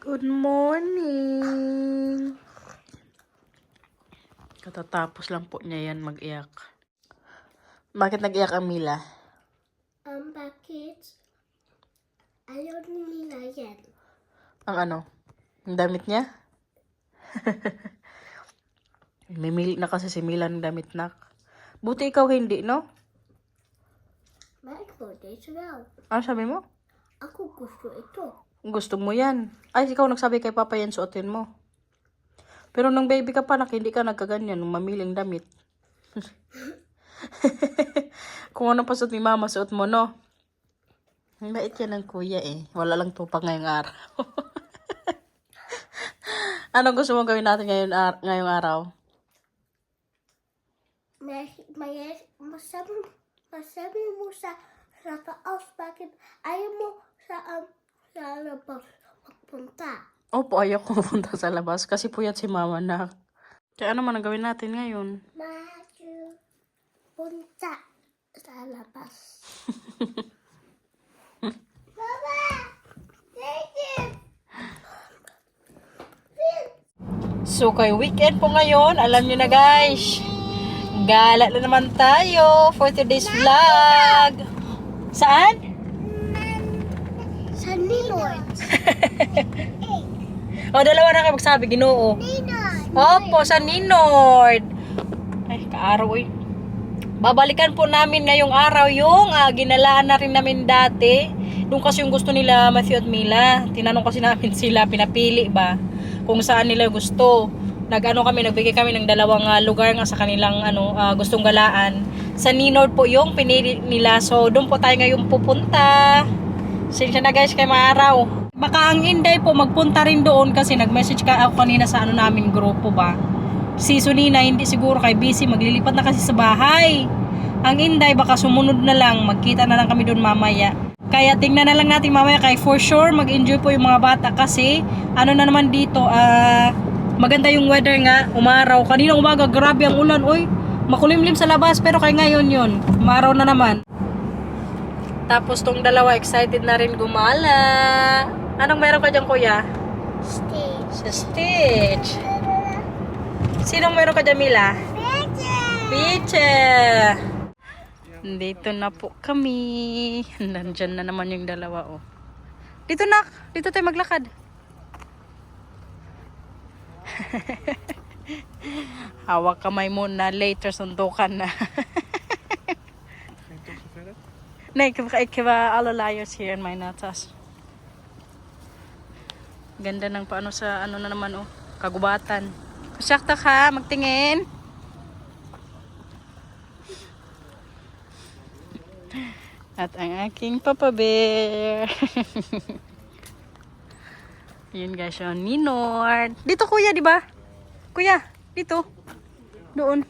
Good morning! Katatapos lang po niya yan mag-iyak. Bakit nag-iyak ang Mila? Bakit? Ayaw nila yan. Ang ano? Ang damit niya? Mimili na kasi si Mila ng damit na. Buti ikaw hindi, no? Bakit po? This well. Ano sabi mo? Ako gusto ito. Gusto mo yan. Ay, ikaw nagsabi kay Papa yan, suotin mo. Pero nung baby ka pa, hindi ka nagkaganyan, nung mamiling damit. Kung ano pa suot ni Mama, suot mo, no? Ang bait yan ng kuya eh. Wala lang tupang ngayong araw. Anong gusto mong gawin natin ngayong araw? Masabi mo sa taas, bakit ayaw mo sa labas magpunta? Opo, ayaw ko pupunta sa labas kasi puyat si Mama na. Kaya ano man ang gawin natin ngayon? Punta sa labas. Papa! Take it! So, kay weekend po ngayon, alam nyo na guys, gala na naman tayo for today's vlog. Saan? Sa Ninod. O, dalawa na kayo magsabi, Ginoo. Ninod! Opo, sa Ninord. Ay, kaaraw eh. Babalikan po namin ngayong araw yung ginalaan na rin namin dati. Doon kasi yung gusto nila Matthew at Mila. Tinanong kasi namin sila, pinapili ba kung saan nila gusto. Nagbigay kami ng dalawang lugar nga sa kanilang gustong galaan. Sa Ninord po yung pinili nila. So doon po tayo ngayon pupunta. Sinsya na guys kay maaraw. Baka ang Inday po magpunta rin doon kasi nag-message ka ako kanina sa namin grupo ba. Si Sunina hindi siguro kay busy, maglilipat na kasi sa bahay. Ang Inday baka sumunod na lang, magkita na lang kami doon mamaya. Kaya tingnan na lang natin mamaya kay for sure mag-enjoy po yung mga bata kasi ano na naman dito, maganda yung weather nga, umaraw. Kanina umaga grabe ang ulan, oy. Makulimlim sa labas pero kay ngayon yun, umaraw na naman. Tapos tong dalawa excited na rin gumala. Anong meron ka dyan kuya? Stitch. Sa Stitch. Sinong meron ka dyan, Mila? Piche! Dito na po kami. Nandyan na naman yung dalawa, oh. Dito na! Dito tayo maglakad. Hawak kamay muna. Later, sundukan na. Nee, ik heb alle layers here in my natas. Ganda ng paano sa ano na naman, oh. Kagubatan. Sakta ka, magtingin. At ang aking Papa Bear. Yun guys, yung Ninord. Dito kuya, di ba? Kuya, dito. Doon.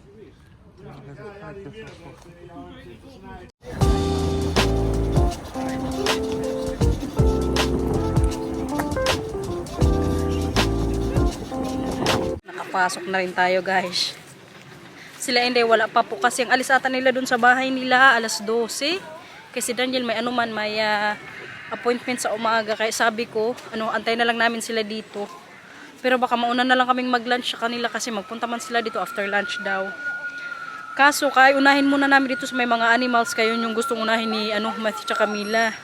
Nakapasok na rin tayo guys. Sila hindi, wala pa po kasi ang alis ata nila dun sa bahay nila alas 12. Kasi Daniel may may appointment sa umaga. Kaya sabi ko, antay na lang namin sila dito. Pero baka mauna na lang kaming mag-lunch sa kanila kasi magpunta man sila dito after lunch daw. Kaso kaya unahin muna namin dito sa may mga animals kayo yung gustong unahin ni Matthew at Camila.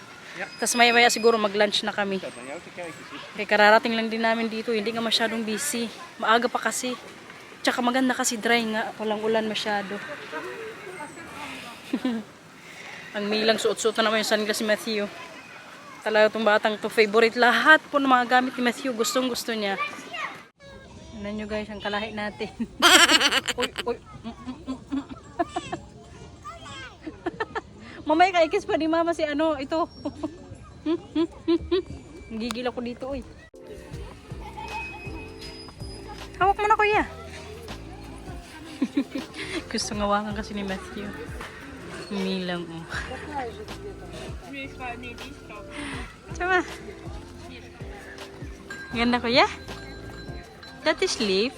Tapos maya siguro mag-lunch na kami. Kaya kararating lang din namin dito, hindi nga masyadong busy. Maaga pa kasi. Tsaka maganda kasi dry nga, walang ulan masyado. Ang Milang suot-suot na naman yung sunglass ni Matthew. Talaga itong batang to favorite. Lahat po ng mga gamit ni Matthew, gustong-gusto niya. Tignan nyo guys, ang kalahi natin. Uy, uy. Mamaya ka-ikis pa ni Mama si ito. Gigil ako dito, uy. Hawak mo na kuya. Gusto ngawakan kasi ni Matthew. Milang, oh. Tama. Ganda kuya. That is leaf.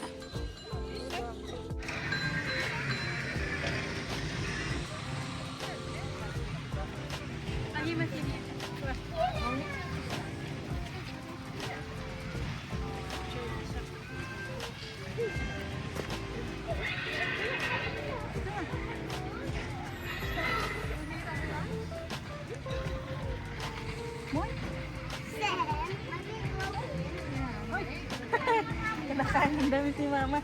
Dami si mama.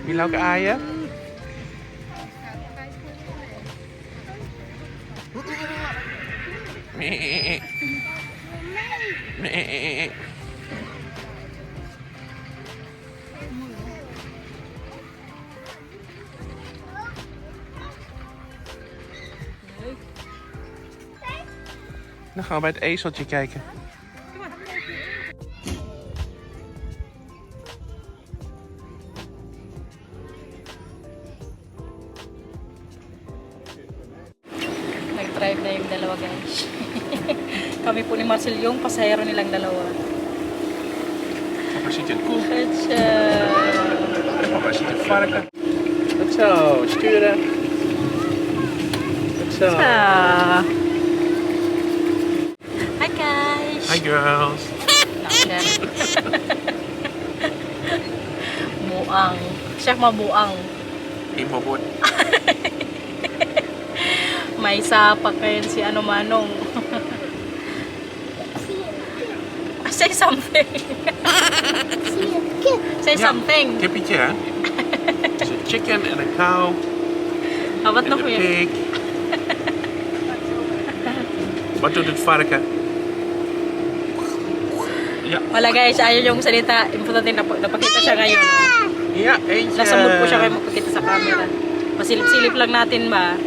Milaw ka aya? Meh. Meh. Dan gaan we bij het ezeltje kijken. Nag-drive na yung dalawa guys. Kami po ni Marcel yung pasahero nilang dalawa. Papa ziet een koe. Good job. En papa ziet een varken. Goed zo, sturen. Goed zo. Hi guys. Hi girls. Buang. Siya mabuang. Imobot. May sapak kayo si ano Manong. Say something. Say something. Kippetje hè? Het is een chicken en een cow. Wat En nog een weer? pig. Wat doet het varken? Ja. Wala guys, ayaw yung salita. Importante na napakita siya ngayon. Ja, eentje. Nasa mood po siya kayo magpakita sa camera. Pasilip-silip lang natin ba?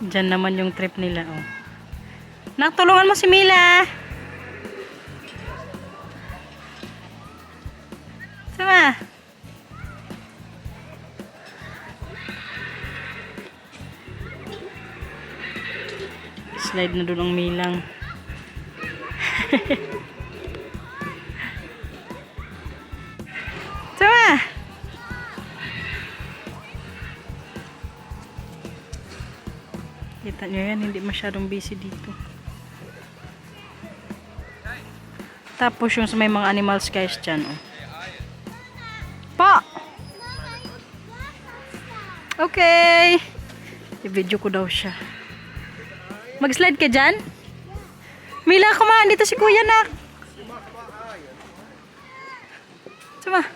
Diyan naman yung trip nila, oh. Natulungan mo si Mila. Sama. Slide na doon ang Milang. Sama. Kita nyo yan, hindi masyadong busy dito. Tapos yung sa may mga animals guys dyan, oh. Pa! Okay! I-video ko daw siya. Mag-slide ka dyan? Mila, kumaan dito si Kuya, nak. Sama.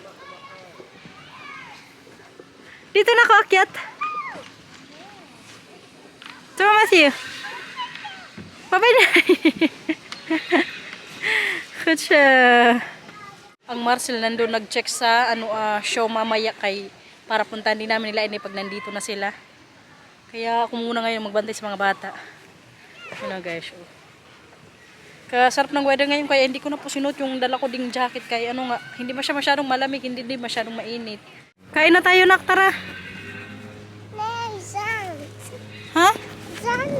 Dito na ako akyat. Sama, Matthew. Bye-bye na. Good siya. Ang Marcel nandun nag-check sa show mamaya kay para puntahan din namin nila pag nandito na sila. Kaya ako muna ngayon magbantay sa mga bata. Yun na guys. Oh. Kasarap ng weather ngayon kaya hindi ko na po sinuot yung dala ko ding jacket kaya ano nga, hindi masyadong malamig, hindi din masyadong mainit. Kain na tayo nak, tara. Nay, sand. Ha? Sand.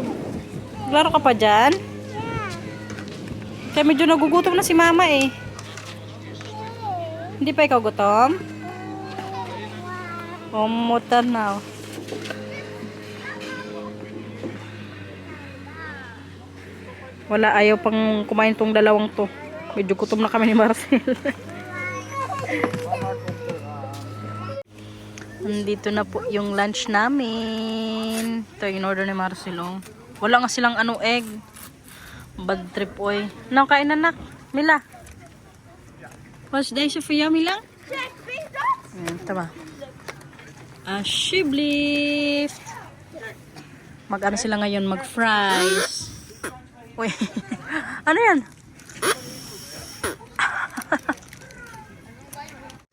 Laro ka pa dyan? Yeah. Kaya medyo nagugutom na si mama eh. Hindi pa ikaw gutom? Umutan na. Wala, ayaw pang kumain tong dalawang to. Medyo gutom na kami ni Marcel. Nandito na po yung lunch namin. Ito in order ni Marcelo. Wala nga silang egg. Bad trip oy. Nang kain na nak. Mila. What's day for you, Mila? Tama. Shiblift. Mag-ano sila ngayon? Mag-fries. Uy. Ano yan?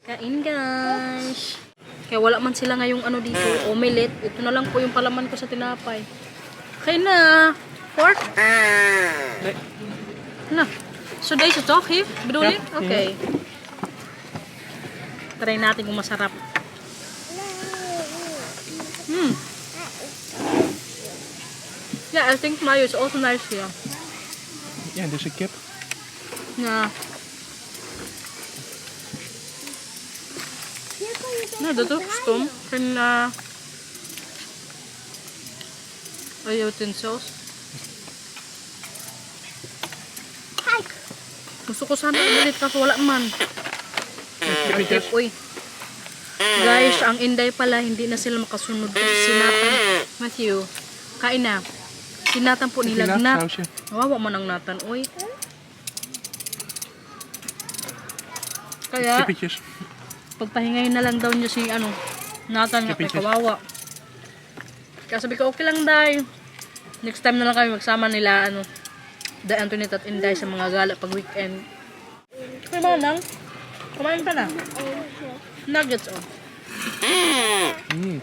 Kain guys. Kaya wala man sila ngayong dito, omelette. Ito na lang po yung palaman ko sa tinapay. Kain na. Pork? Na. So deze toch, Hif? Bedoel je? Oké. Try natin kung masarap. Yeah, I think mayo is also nice here. Ja, dus een kip. Ja. Nou, dat ook stom. Geen utensils. Kijk. Gusto ko sana ulit kaso wala man. Kippetjes. Uy. Guys, ang Inday pala, hindi na sila makasunod. Sinatan. Matthew, kain na. Sinatan po nilagnat. Sausje. Wawa man ang natan, uy. Kaya, Kippetjes. pagpahingayin na lang daw niya si natan nga kay Kippetjes. kawawa. Kaya sabi ko, okay lang day. Next time na lang kami magsama nila, Day Antoinette at Inday sa mga gala pag weekend. Okay ba nang? Kumain pa na. Nuggets, oh. Mm.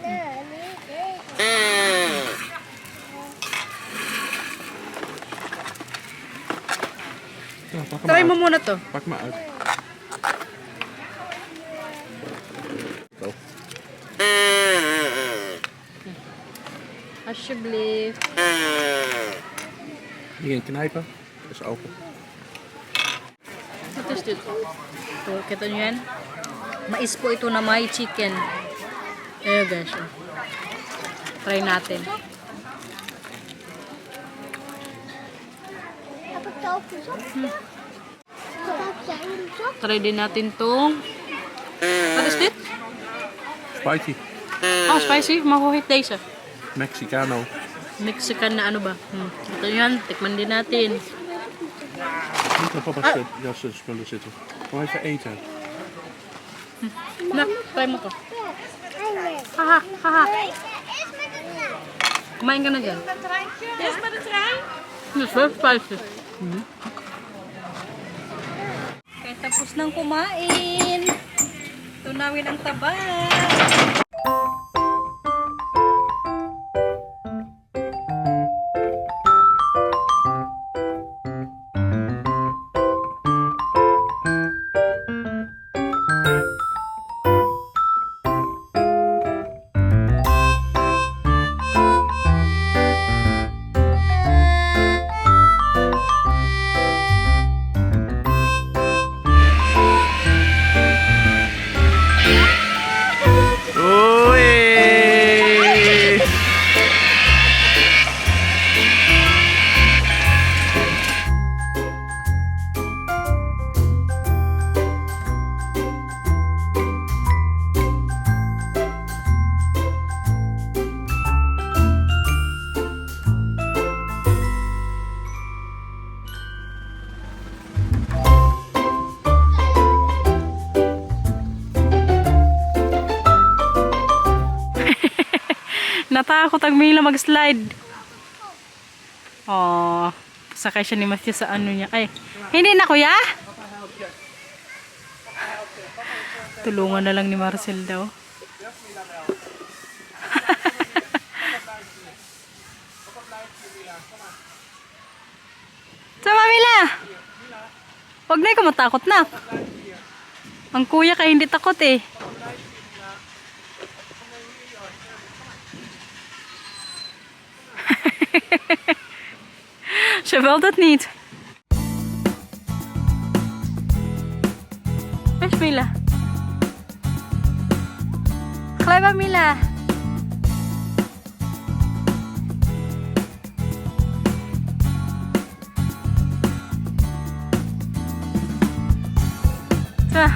Ja, pak hem Try uit. mo muna to. Pak me uit. Zo. Alsjeblieft. Hierin knijpen. Dat is open. What is dit? Ito, kita nyo yan? Mais po ito na may chicken. Ayan guys. Oh. Try natin. Heb ik tofu op? Heb jij een op? Try din natin tong... What is dit? Spicy. Oh, spicy. Makuhit deze. Mexicano. Mexican na ano ba? Ito yan. Tikman din natin. Niet op papa's jas spullen zitten. Gewoon even eten. Na, try mo to. Nee. Haha, haha. Eerst met de trein. Kumain ka na dyan. Eerst met de trein? It's very spicy. Kaya tapos nang kumain. Tunawin ang taba. Oei! Natakot ang Mila mag-slide. Oh, sakay siya ni Matthew sa niya. Ay, hindi na kuya? Tulungan na lang ni Marcel daw. Sama Mila! Huwag na ikaw matakot na. Ang kuya kaya hindi takot eh. Ze wil dat niet. Wees Mila. Glij bij Mila. Zo.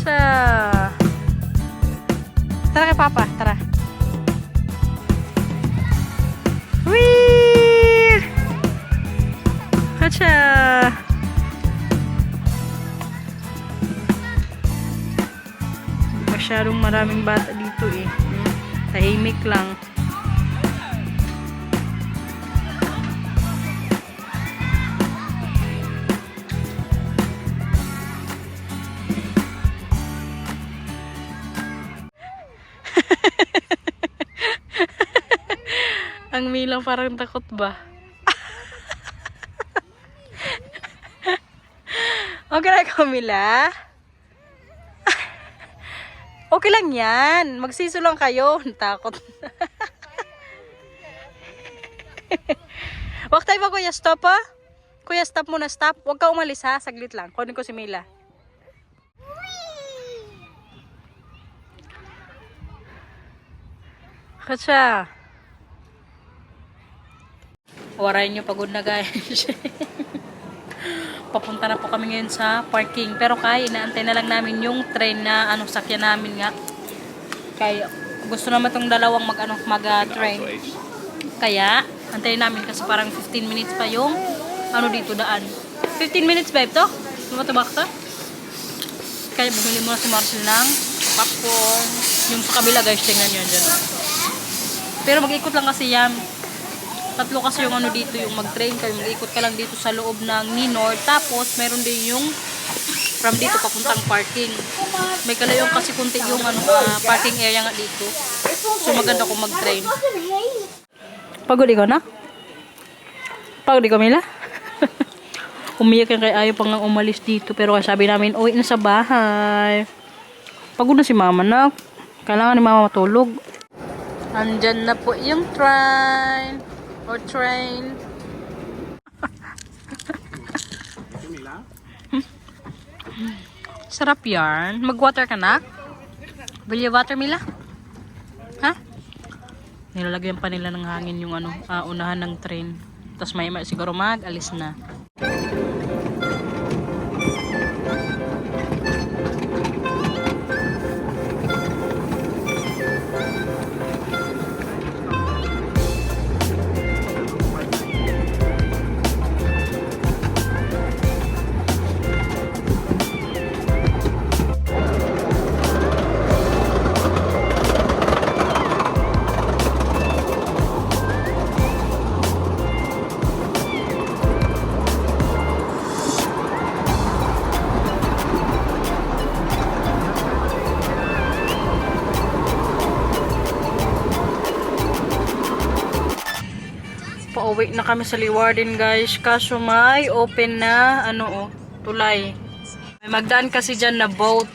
Zo. Tara kay Papa, tara. Wee! Hacha! Masyadong maraming bata dito eh. Tahimik lang. Ang Milang parang takot ba? Okay na ikaw, Mila? Okay lang yan. Magsiso lang kayo. Takot. Wag tayo ba, Kuya? Stop, ha? Kuya, stop muna, stop. Huwag ka umalis, ha? Saglit lang. Kunin ko si Mila. Katsa. Waray nyo, pagod na guys. Papunta na po kami ngayon sa parking. Pero kaya, inaantay na lang namin yung train na sakyan namin nga. Kaya, gusto naman itong dalawang mag-train. Kaya, antayin namin kasi parang 15 minutes pa yung dito daan. 15 minutes ba ito? Lumatubak ka? Kaya, bumili muna si Marcel ng popcorn. Yung sa kabila guys, tingnan nyo dyan. Pero mag-ikot lang kasi yan. Tatlo kasi yung dito, yung mag-train kayo, mag-ikot ka lang dito sa loob ng Ninor. Tapos, meron din yung from dito papuntang parking. May kalayong kasi kunti yung parking area nga dito. So, maganda kung mag-train. Pagod ikaw na? Pagod ikaw, Mila? Umiyak yan kaya ayaw pang umalis dito. Pero sabi namin, uwi na sa bahay. Pagod na si mama na. Kailangan ni mama matulog. Andyan na po yung train. Or train. Sarap yarn. Mag-water ka na? Will you water, Mila? Ha? Nilalagyan pa nila ng hangin yung unahan ng train. Tapos may siguro mag-alis na. Pauwi na kami sa Leeuwarden guys. Kaso may open na tulay. May magdaan kasi dyan na boat.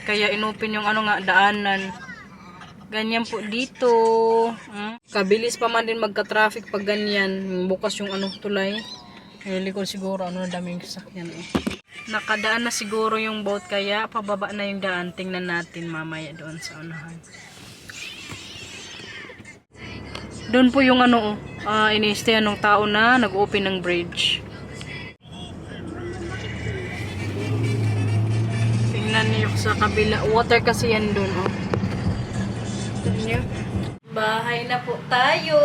Kaya inopen yung daanan. Ganyan po dito. Kabilis pa man din magka-traffic pag ganyan. Bukas yung tulay. Hindi ko siguro na daming sasakyan Nakadaan na siguro yung boat kaya pababa na yung daan. Tingnan natin mamaya doon sa unahan. Doon po yung ini-stay ng tao na nag-open ng bridge. Tingnan niyo sa kabila. Water kasi yan doon, Tingnan niyo. Bahay na po tayo.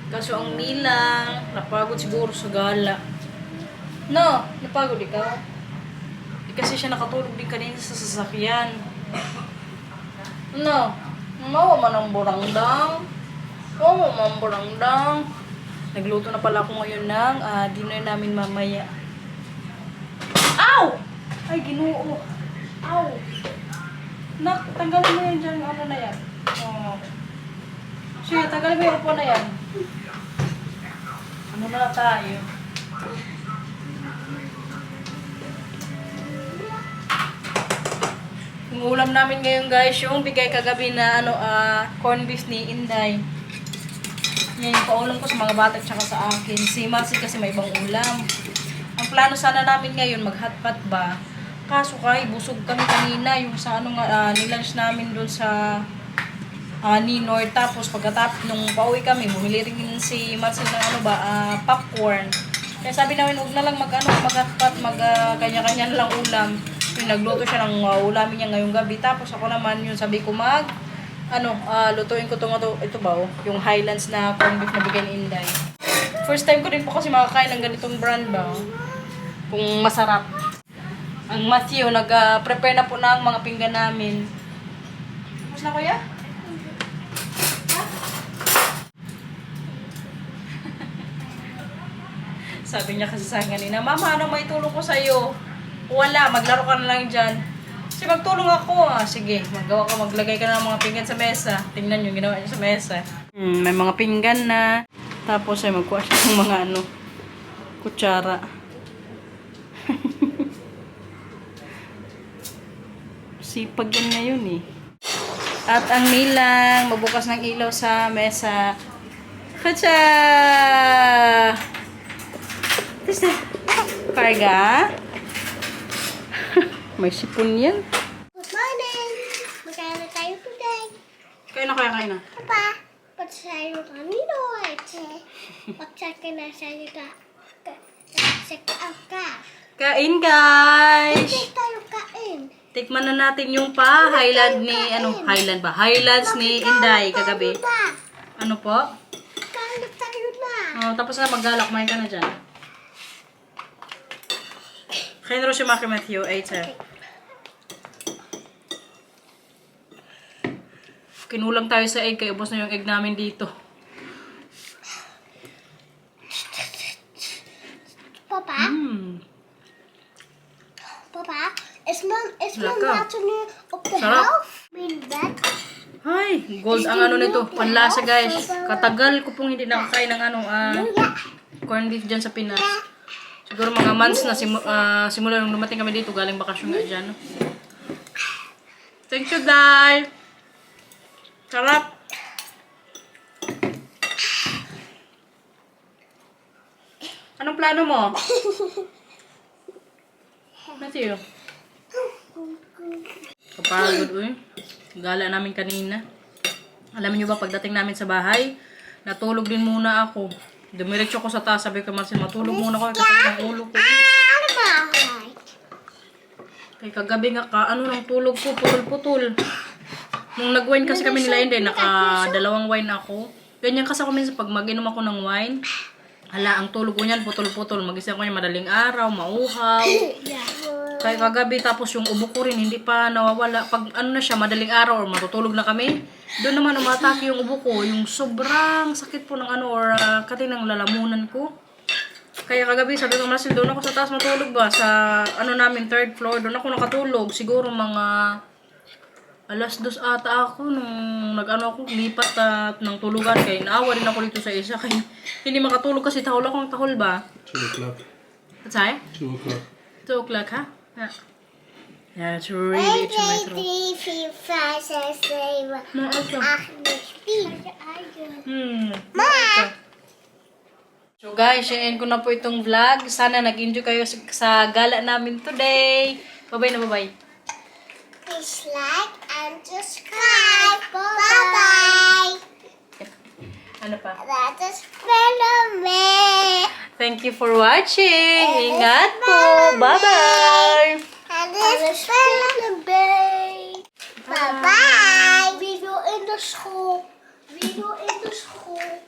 Kaso ang Milang, napagod siguro sa gala. No, napagod ikaw? Kasi siya nakatulog din kanina sa sasakyan. No, mawa man ang burangdang. Oo, mamburangdang. Nagluto na pala ako ngayon ng dinner namin mamaya. Ow! Ay, ginoo. Ow! Nak, tanggalin mo yan dyan. Ano na yan? Sige, tanggalin mo yung upo na yan. Ano na tayo? Yung ulam namin ngayon guys, yung bigay kagabi na corned beef ni Inday. Yan yung paulam ko sa mga bata at saka sa akin. Si Marcy kasi may ibang ulam. Ang plano sana namin ngayon, mag-hotpot ba? Kaso busog kami kanina yung sa nilunch namin doon sa Ninor. Tapos pagkatapos nung pauwi kami, bumili rin si Marcy ng popcorn. Kaya sabi namin, huwag na lang mag-hotpot, kanya-kanya na lang ulam. Yung nagluto siya ng ulamin niya ngayong gabi. Tapos ako naman yung sabi ko lutuin ko ito ba yung Highlands na corned beef na bigay ni Inday. First time ko din po kasi makakain ng ganitong brand ba. Kung masarap. Ang Matthew, nag-prepare na po ng mga pinggan namin. Mas na kuya? Ha? Sabi niya kasi sa akin kanina, Mama, ano may tulong ko sa'yo? Wala, maglaro ka na lang dyan. Kasi magtulong ako. Sige, maglagay ka na ng mga pinggan sa mesa. Tingnan yung ginawa niya sa mesa. May mga pinggan na. Tapos ay magkuha siya ng mga kutsara. Sipag yan ngayon eh. At ang nilang magbukas ng ilaw sa mesa. Kacha! This is karga. May sipon yan. Good morning. Magkano tayo today? Kain na. Papa, pagsayo kami doon. Pagsakin na sa'yo ka. Kain guys! Hindi tayo kain. Tikman na natin yung Highlands ni Inday kagabi. Ano po? Kain tayo na. Tapos na maggalak, kumain ka na dyan. Kain rin si Maki Matthew, 8 Kinulang tayo sa egg, kaya ubos na yung egg namin dito. Papa? Papa, is mom Laka. not of the Sarap. house? Mean that? Ay, gold ang nito. Panlasa guys. Katagal ko pong hindi nakakain ng corned beef dyan sa Pinas. Siguro mga months na simula nung dumating kami dito, galing bakasyon nga dyan. Thank you guys! Sarap! Anong plano mo? Matthew? Kapagod uy. Gala namin kanina. Alam niyo ba, pagdating namin sa bahay, natulog din muna ako. Dumiretso ko sa taas, sabi ko, Marcel, matulog muna ako kasi ng ulo ko. Ano ba? Kaya kagabi nga ng tulog ko, putol-putol. Nung nag-wine kasi kami nila hindi, naka-2 wine ako. Ganyan kasi ako minsan pag mag-inom ako ng wine, ang tulog ko niyan, putol-putol. Mag-isip ko niyan, madaling araw, mauhaw. Kaya kagabi, tapos yung ubo ko rin, hindi pa nawawala. Pag na siya, madaling araw or matutulog na kami, doon naman umatake yung ubo ko. Yung sobrang sakit po ng katinang lalamunan ko. Kaya kagabi, sabi ko, Marcel, doon ako sa taas matulog ba? Sa namin, 3rd floor, doon ako nakatulog. Siguro mga 2:00 ata ako nung lipat ng tulugan. Kaya naawa rin ako dito sa isa. Kaya hindi makatulog kasi tahol akong tahol ba? 2 o'clock. What's that? 2 o'clock. 2 o'clock, ha? Yeah, it's really itching my throat. 1, 2, 3, 4, 5, 6, 7, 8, 9, 10. Ma! So guys, share ko na po itong vlog. Sana nag-enjoy kayo sa gala namin today. Bye-bye na bye-bye. Please like and subscribe. Bye-bye. Ano pa? That is follow me. Thank you for watching. Ingat po. Bye-bye. And this follow me. Bye-bye. Video in the school. We were in the school.